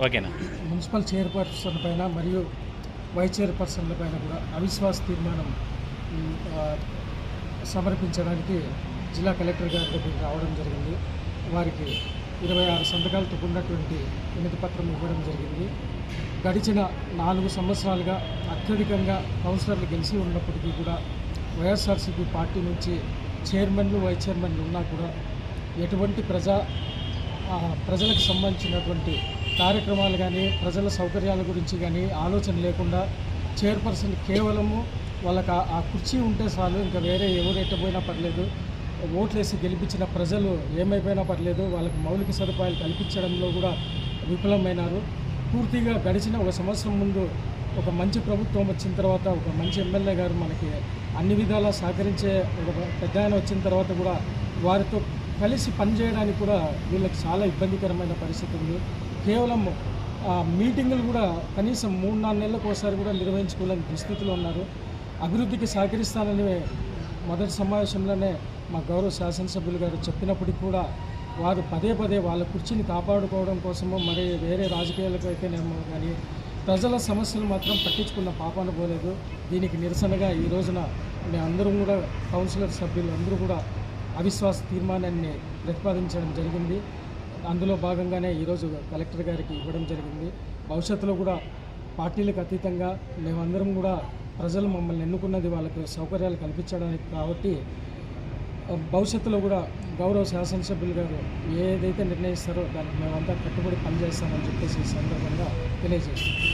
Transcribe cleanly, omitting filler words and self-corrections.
ఓకేనా. Municipal chairperson పైన మరియు వైస్ చైర్పర్సన్ల పైన కూడా అవిశ్వాస తీర్మానం సమర్పించడానికి జిల్లా కలెక్టర్ గారి దగ్గరికి రావడం జరిగింది. వారికి 26 సంతకాలతో ఉన్నటువంటి వినతి పత్రం ఇవ్వడం జరిగింది. గడిచిన 4 సంవత్సరాలుగా అత్యధికంగా కౌన్సిలర్లు గెలిచి ఉన్నప్పటికీ కూడా వైఎస్ఆర్సీపీ పార్టీ నుంచి చైర్మన్లు వైస్ చైర్మన్లు ఉన్నా కూడా ఎటువంటి ప్రజలకు సంబంధించినటువంటి కార్యక్రమాలు కానీ ప్రజల సౌకర్యాల గురించి కానీ ఆలోచన లేకుండా చైర్పర్సన్ కేవలము వాళ్ళకి ఆ కుర్చీ ఉంటే చాలు, ఇంకా వేరే ఎవరు ఎట్టపోయినా పర్లేదు, ఓట్లేసి గెలిపించిన ప్రజలు ఏమైపోయినా పర్లేదు, వాళ్ళకి మౌలిక సదుపాయాలు కల్పించడంలో కూడా విఫలమైనారు. పూర్తిగా గడిచిన 1 సంవత్సరం ముందు ఒక మంచి ప్రభుత్వం వచ్చిన తర్వాత ఒక మంచి ఎమ్మెల్యే గారు మనకి అన్ని విధాలా సహకరించే ఒక పెద్ద ఆయన వచ్చిన తర్వాత కూడా వారితో కలిసి పనిచేయడానికి కూడా వీళ్ళకి చాలా ఇబ్బందికరమైన పరిస్థితి ఉంది. కేవలం మీటింగులు కూడా కనీసం 3-4 నెలలకు ఒకసారి కూడా నిర్వహించుకోలేని దుస్థితిలో ఉన్నారు. అభివృద్ధికి సహకరిస్తానని మొదటి సమావేశంలోనే మా గౌరవ శాసనసభ్యులు గారు చెప్పినప్పటికీ కూడా వారు పదే వాళ్ళ కుర్చీని కాపాడుకోవడం కోసమో మరి వేరే రాజకీయాలకు అయితేనేమో కానీ ప్రజల సమస్యలు మాత్రం పట్టించుకున్న పాపాన పోలేదు. దీనికి నిరసనగా ఈ రోజున మేమందరం కూడా కౌన్సిలర్ సభ్యులు అందరూ కూడా అవిశ్వాస తీర్మానాన్ని ప్రతిపాదించడం జరిగింది. అందులో భాగంగానే ఈరోజు కలెక్టర్ గారికి ఇవ్వడం జరిగింది. భవిష్యత్తులో కూడా పార్టీలకు అతీతంగా మేమందరం కూడా ప్రజలు మమ్మల్ని ఎన్నుకున్నది వాళ్ళకు సౌకర్యాలు కల్పించడానికి కాబట్టి భవిష్యత్తులో కూడా గౌరవ శాసనసభ్యులు గారు ఏదైతే నిర్ణయిస్తారో దానికి మేమంతా కట్టుబడి పనిచేస్తామని చెప్పేసి ఈ సందర్భంగా తెలియజేస్తాం.